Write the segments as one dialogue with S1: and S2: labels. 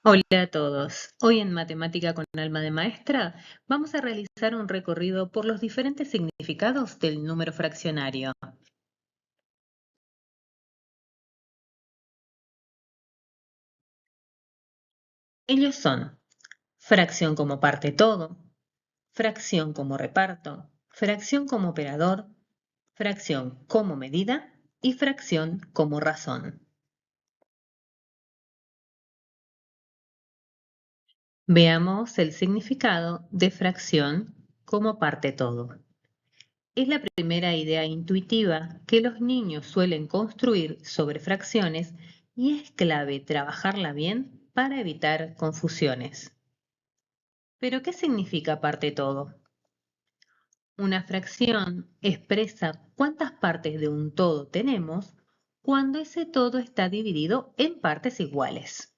S1: Hola a todos. Hoy en Matemática con Alma de Maestra vamos a realizar un recorrido por los diferentes significados del número fraccionario. Ellos son fracción como parte todo, fracción como reparto, fracción como operador, fracción como medida y fracción como razón. Veamos el significado de fracción como parte todo. Es la primera idea intuitiva que los niños suelen construir sobre fracciones y es clave trabajarla bien para evitar confusiones. ¿Pero qué significa parte todo? Una fracción expresa cuántas partes de un todo tenemos cuando ese todo está dividido en partes iguales.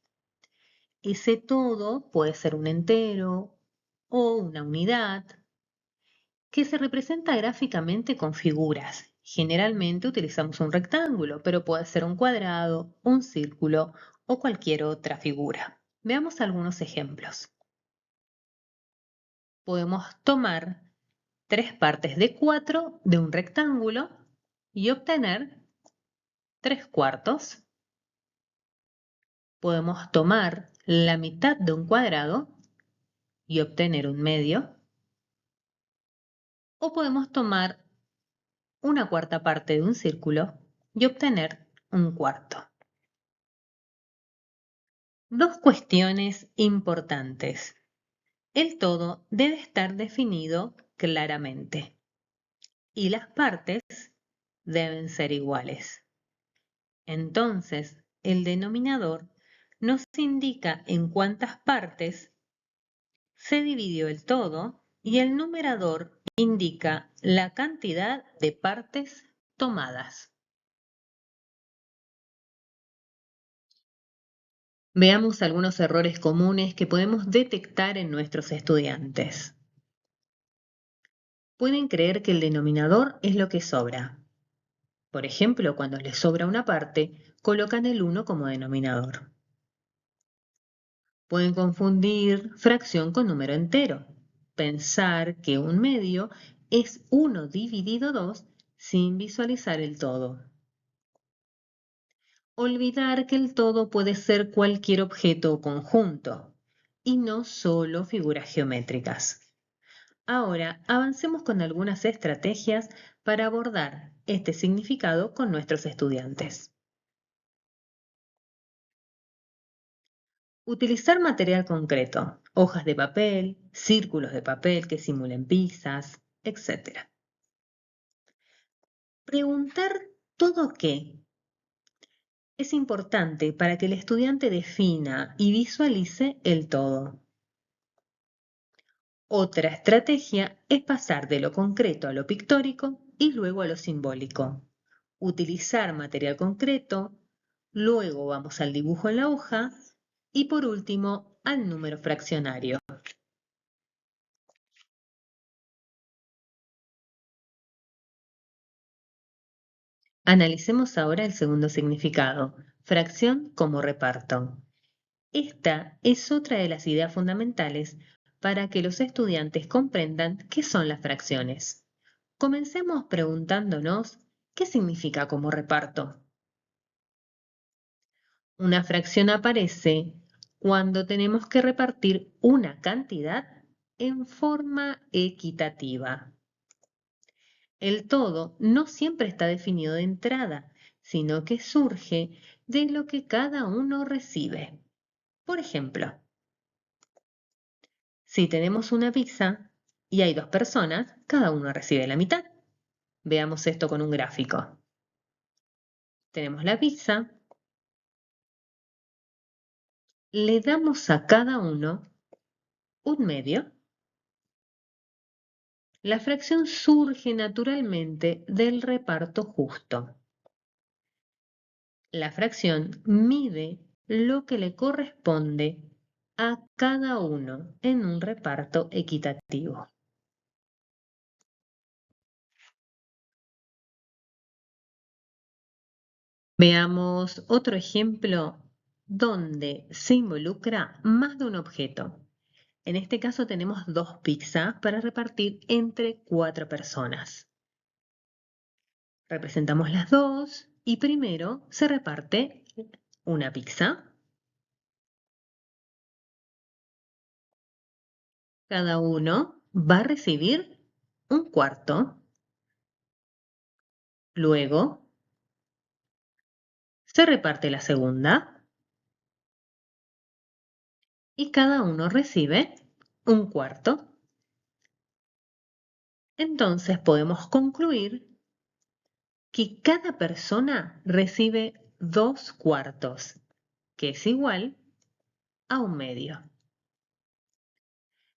S1: Ese todo puede ser un entero o una unidad, que se representa gráficamente con figuras. Generalmente utilizamos un rectángulo, pero puede ser un cuadrado, un círculo o cualquier otra figura. Veamos algunos ejemplos. Podemos tomar 3 partes de 4 de un rectángulo y obtener 3/4. Podemos tomar la mitad de un cuadrado y obtener un medio. O podemos tomar una cuarta parte de un círculo y obtener un cuarto. Dos cuestiones importantes. El todo debe estar definido claramente y las partes deben ser iguales. Entonces, el denominador nos indica en cuántas partes se dividió el todo y el numerador indica la cantidad de partes tomadas. Veamos algunos errores comunes que podemos detectar en nuestros estudiantes. Pueden creer que el denominador es lo que sobra. Por ejemplo, cuando les sobra una parte, colocan el 1 como denominador. Pueden confundir fracción con número entero. Pensar que un medio es 1 dividido 2 sin visualizar el todo. Olvidar que el todo puede ser cualquier objeto o conjunto, y no solo figuras geométricas. Ahora, avancemos con algunas estrategias para abordar este significado con nuestros estudiantes. Utilizar material concreto, hojas de papel, círculos de papel que simulen pizzas, etc. Preguntar todo qué es importante para que el estudiante defina y visualice el todo. Otra estrategia es pasar de lo concreto a lo pictórico y luego a lo simbólico. Utilizar material concreto, luego vamos al dibujo en la hoja y por último al número fraccionario. Analicemos ahora el segundo significado, fracción como reparto. Esta es otra de las ideas fundamentales para que los estudiantes comprendan qué son las fracciones. Comencemos preguntándonos qué significa como reparto. Una fracción aparece cuando tenemos que repartir una cantidad en forma equitativa. El todo no siempre está definido de entrada, sino que surge de lo que cada uno recibe. Por ejemplo, si tenemos una pizza y hay 2 personas, cada uno recibe la mitad. Veamos esto con un gráfico. Tenemos la pizza, le damos a cada uno un medio. La fracción surge naturalmente del reparto justo. La fracción mide lo que le corresponde a cada uno en un reparto equitativo. Veamos otro ejemplo donde se involucra más de un objeto. En este caso tenemos 2 pizzas para repartir entre 4 personas. Representamos las 2 y primero se reparte una pizza. Cada uno va a recibir un cuarto. Luego se reparte la segunda y cada uno recibe un cuarto. Entonces podemos concluir que cada persona recibe 2 cuartos, que es igual a un medio.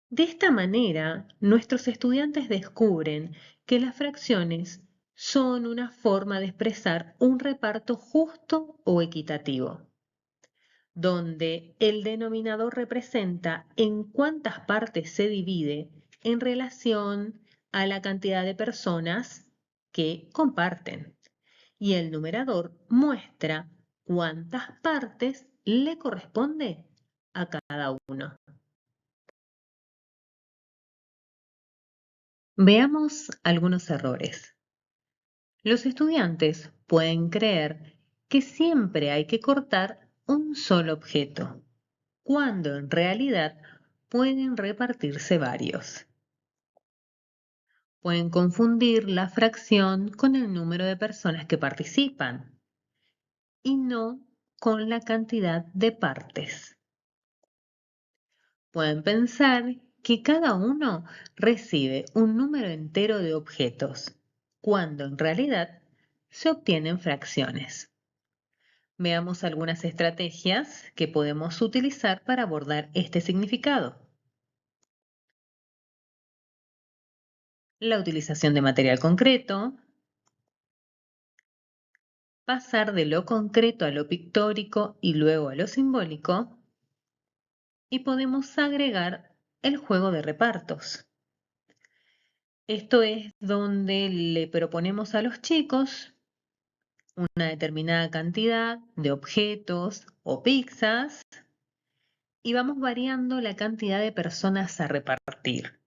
S1: De esta manera, nuestros estudiantes descubren que las fracciones son una forma de expresar un reparto justo o equitativo, donde el denominador representa en cuántas partes se divide en relación a la cantidad de personas que comparten, y el numerador muestra cuántas partes le corresponde a cada uno. Veamos algunos errores. Los estudiantes pueden creer que siempre hay que cortar un solo objeto, cuando en realidad pueden repartirse varios. Pueden confundir la fracción con el número de personas que participan y no con la cantidad de partes. Pueden pensar que cada uno recibe un número entero de objetos, cuando en realidad se obtienen fracciones. Veamos algunas estrategias que podemos utilizar para abordar este significado. La utilización de material concreto, pasar de lo concreto a lo pictórico y luego a lo simbólico, y podemos agregar el juego de repartos. Esto es donde le proponemos a los chicos una determinada cantidad de objetos o pizzas y vamos variando la cantidad de personas a repartir.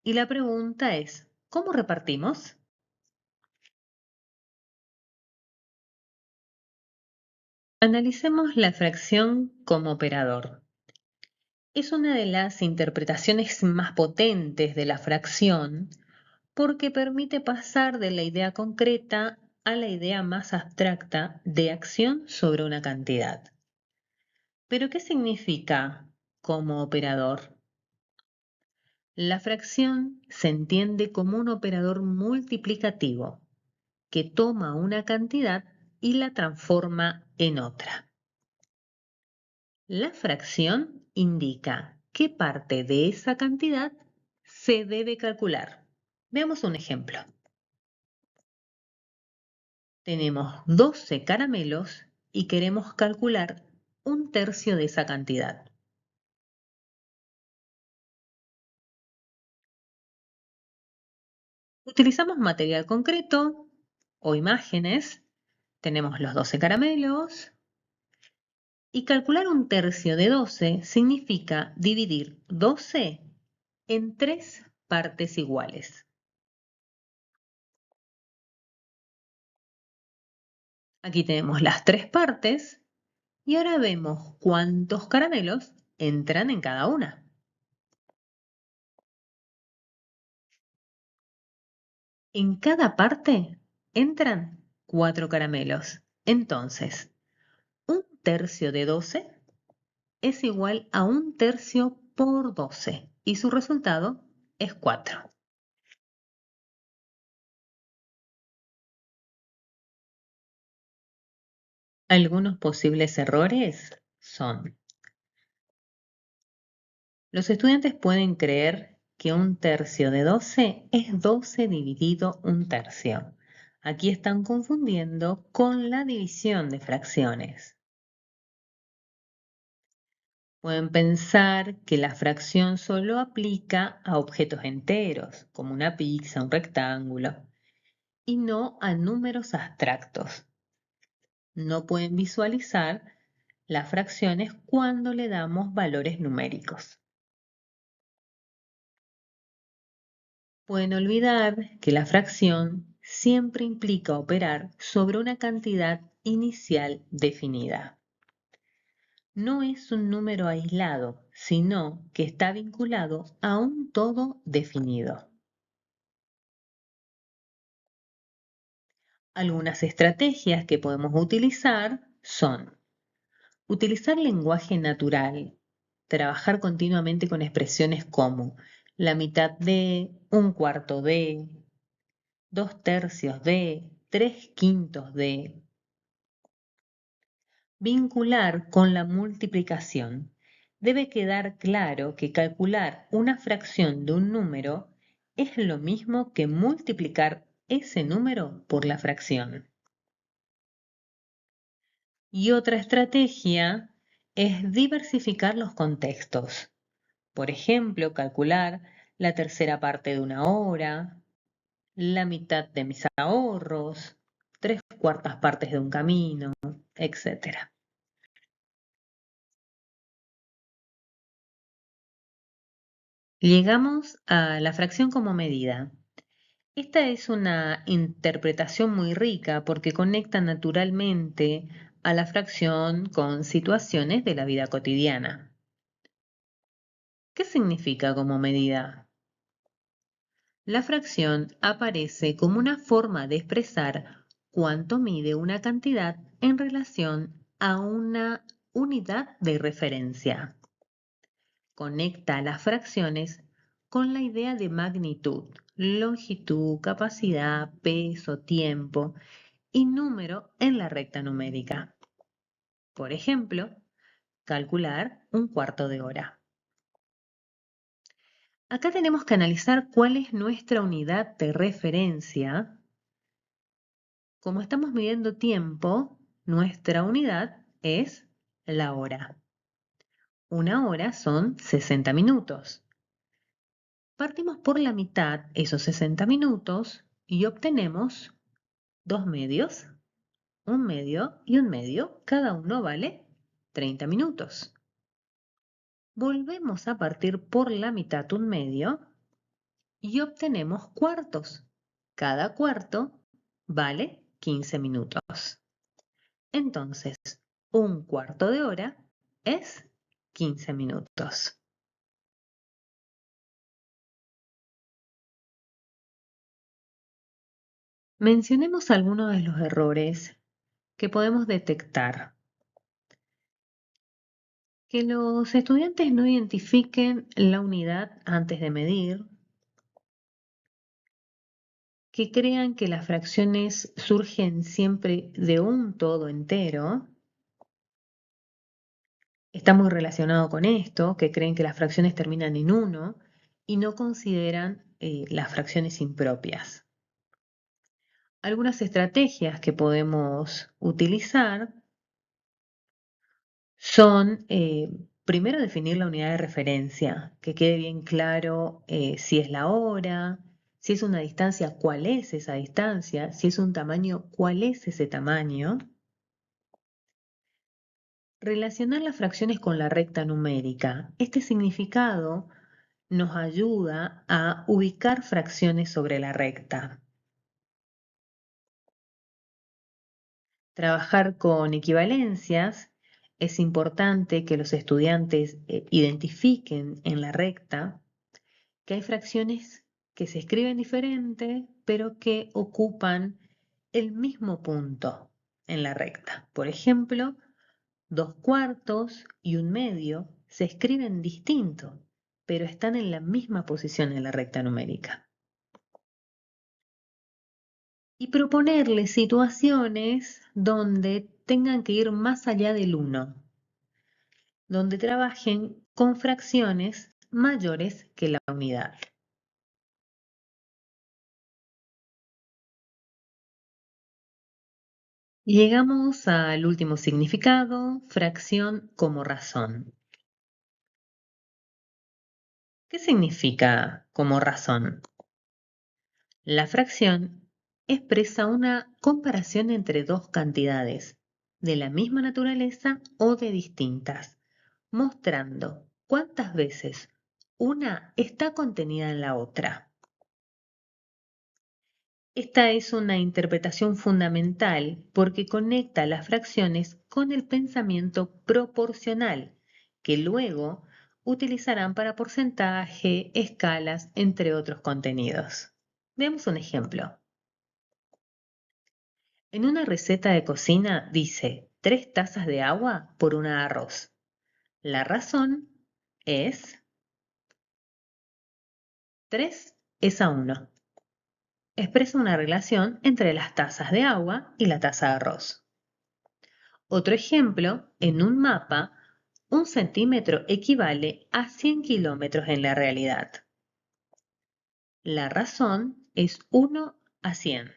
S1: Y la pregunta es, ¿cómo repartimos? Analicemos la fracción como operador. Es una de las interpretaciones más potentes de la fracción porque permite pasar de la idea concreta a la idea más abstracta de acción sobre una cantidad. ¿Pero qué significa como operador? La fracción se entiende como un operador multiplicativo que toma una cantidad y la transforma en otra. La fracción indica qué parte de esa cantidad se debe calcular. Veamos un ejemplo. Tenemos 12 caramelos y queremos calcular un tercio de esa cantidad. Utilizamos material concreto o imágenes. Tenemos los 12 caramelos. Y calcular un tercio de 12 significa dividir 12 en 3 partes iguales. Aquí tenemos las 3 partes y ahora vemos cuántos caramelos entran en cada una. En cada parte entran 4 caramelos. Entonces, un tercio de 12 es igual a un tercio por 12 y su resultado es 4. Algunos posibles errores son: los estudiantes pueden creer que un tercio de 12 es 12 dividido un tercio. Aquí están confundiendo con la división de fracciones. Pueden pensar que la fracción solo aplica a objetos enteros, como una pizza, un rectángulo, y no a números abstractos. No pueden visualizar las fracciones cuando le damos valores numéricos. Pueden olvidar que la fracción siempre implica operar sobre una cantidad inicial definida. No es un número aislado, sino que está vinculado a un todo definido. Algunas estrategias que podemos utilizar son utilizar lenguaje natural, trabajar continuamente con expresiones como la mitad de, un cuarto de, dos tercios de, tres quintos de. Vincular con la multiplicación. Debe quedar claro que calcular una fracción de un número es lo mismo que multiplicar ese número por la fracción. Y otra estrategia es diversificar los contextos. Por ejemplo, calcular la tercera parte de una hora, la mitad de mis ahorros, tres cuartas partes de un camino, etc. Llegamos a la fracción como medida. Esta es una interpretación muy rica porque conecta naturalmente a la fracción con situaciones de la vida cotidiana. ¿Qué significa como medida? La fracción aparece como una forma de expresar cuánto mide una cantidad en relación a una unidad de referencia. Conecta las fracciones con la idea de magnitud, longitud, capacidad, peso, tiempo y número en la recta numérica. Por ejemplo, calcular un cuarto de hora. Acá tenemos que analizar cuál es nuestra unidad de referencia. Como estamos midiendo tiempo, nuestra unidad es la hora. Una hora son 60 minutos. Partimos por la mitad esos 60 minutos y obtenemos 2 medios, un medio y un medio. Cada uno vale 30 minutos. Volvemos a partir por la mitad un medio y obtenemos cuartos. Cada cuarto vale 15 minutos. Entonces, un cuarto de hora es 15 minutos. Mencionemos algunos de los errores que podemos detectar. Que los estudiantes no identifiquen la unidad antes de medir. Que crean que las fracciones surgen siempre de un todo entero. Está muy relacionado con esto, que creen que las fracciones terminan en 1 y no consideran las fracciones impropias. Algunas estrategias que podemos utilizar son, primero, definir la unidad de referencia, que quede bien claro si es la hora, si es una distancia, cuál es esa distancia, si es un tamaño, cuál es ese tamaño. Relacionar las fracciones con la recta numérica. Este significado nos ayuda a ubicar fracciones sobre la recta. Trabajar con equivalencias. Es importante que los estudiantes identifiquen en la recta que hay fracciones que se escriben diferente, pero que ocupan el mismo punto en la recta. Por ejemplo, 2 cuartos y un medio se escriben distinto, pero están en la misma posición en la recta numérica. Y proponerles situaciones donde tengan que ir más allá del 1, donde trabajen con fracciones mayores que la unidad. Llegamos al último significado, fracción como razón. ¿Qué significa como razón? La fracción expresa una comparación entre dos cantidades, de la misma naturaleza o de distintas, mostrando cuántas veces una está contenida en la otra. Esta es una interpretación fundamental porque conecta las fracciones con el pensamiento proporcional, que luego utilizarán para porcentaje, escalas, entre otros contenidos. Veamos un ejemplo. En una receta de cocina dice 3 tazas de agua por una de arroz. La razón es 3:1. Expresa una relación entre las tazas de agua y la taza de arroz. Otro ejemplo, en un mapa, 1 centímetro equivale a 100 kilómetros en la realidad. La razón es 1:100.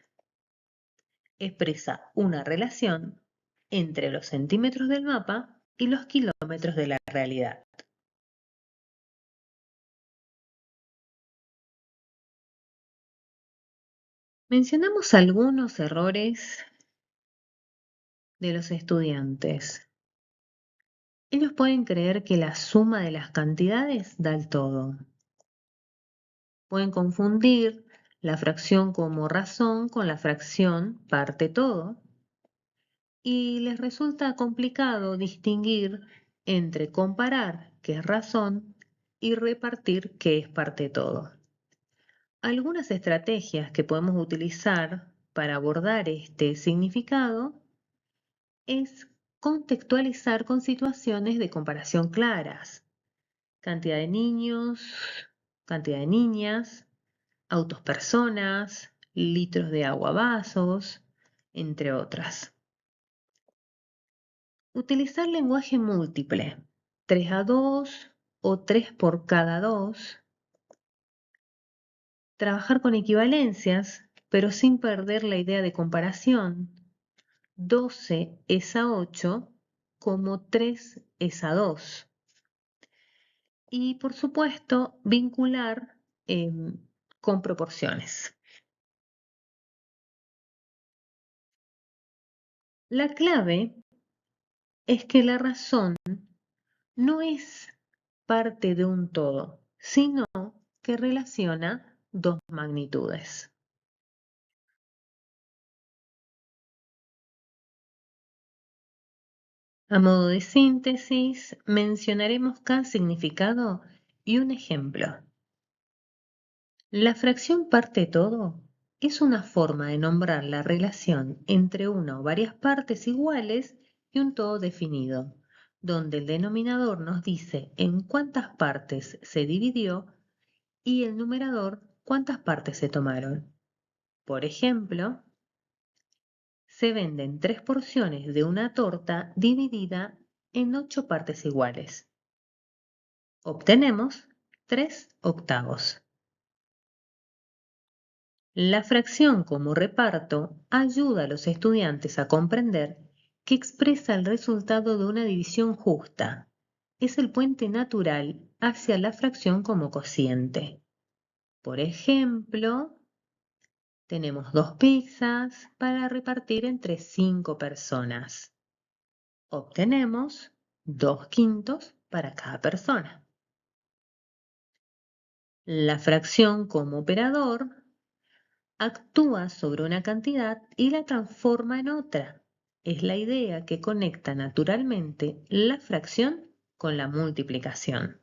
S1: Expresa una relación entre los centímetros del mapa y los kilómetros de la realidad. Mencionamos algunos errores de los estudiantes. Ellos pueden creer que la suma de las cantidades da el todo. Pueden confundir la fracción como razón con la fracción parte todo. Y les resulta complicado distinguir entre comparar, que es razón, y repartir, que es parte todo. Algunas estrategias que podemos utilizar para abordar este significado es contextualizar con situaciones de comparación claras. Cantidad de niños, cantidad de niñas, autos personas, litros de agua vasos, entre otras. Utilizar lenguaje múltiple, 3:2 o 3 por cada 2. Trabajar con equivalencias, pero sin perder la idea de comparación. 12:8 como 3:2. Y por supuesto, vincular con proporciones. La clave es que la razón no es parte de un todo, sino que relaciona dos magnitudes. A modo de síntesis, mencionaremos cada significado y un ejemplo. La fracción parte todo es una forma de nombrar la relación entre una o varias partes iguales y un todo definido, donde el denominador nos dice en cuántas partes se dividió y el numerador cuántas partes se tomaron. Por ejemplo, se venden 3 porciones de una torta dividida en 8 partes iguales. Obtenemos 3/8. La fracción como reparto ayuda a los estudiantes a comprender que expresa el resultado de una división justa. Es el puente natural hacia la fracción como cociente. Por ejemplo, tenemos 2 pizzas para repartir entre 5 personas. Obtenemos 2/5 para cada persona. La fracción como operador actúa sobre una cantidad y la transforma en otra. Es la idea que conecta naturalmente la fracción con la multiplicación.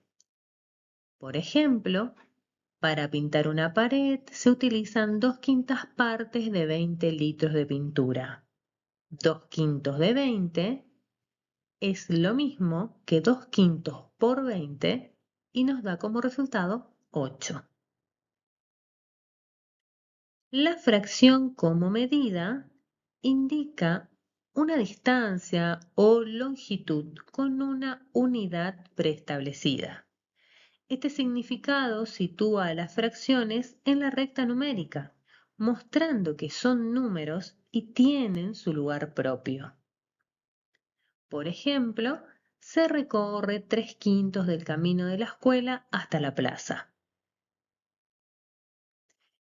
S1: Por ejemplo, para pintar una pared se utilizan 2/5 partes de 20 litros de pintura. 2/5 de 20 es lo mismo que 2/5 por 20 y nos da como resultado 8. La fracción como medida indica una distancia o longitud con una unidad preestablecida. Este significado sitúa a las fracciones en la recta numérica, mostrando que son números y tienen su lugar propio. Por ejemplo, se recorre 3/5 del camino de la escuela hasta la plaza.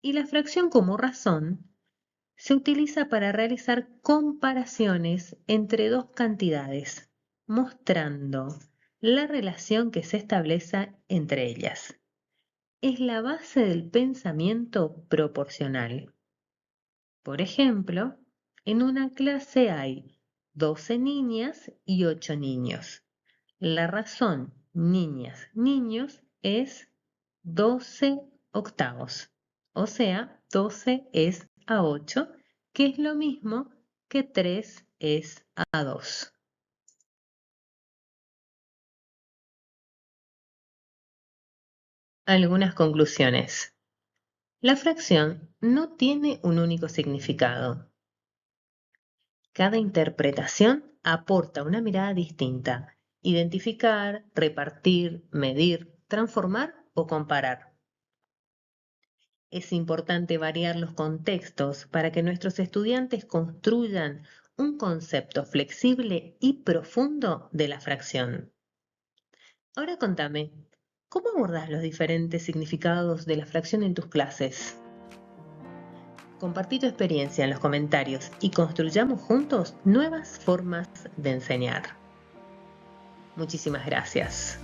S1: Y la fracción como razón se utiliza para realizar comparaciones entre dos cantidades, mostrando la relación que se establece entre ellas. Es la base del pensamiento proporcional. Por ejemplo, en una clase hay 12 niñas y 8 niños. La razón niñas, niños es 12 octavos. O sea, 12 es a 8, que es lo mismo que 3 es a 2. Algunas conclusiones. La fracción no tiene un único significado. Cada interpretación aporta una mirada distinta. Identificar, repartir, medir, transformar o comparar. Es importante variar los contextos para que nuestros estudiantes construyan un concepto flexible y profundo de la fracción. Ahora contame, ¿cómo abordas los diferentes significados de la fracción en tus clases? Compartí tu experiencia en los comentarios y construyamos juntos nuevas formas de enseñar. Muchísimas gracias.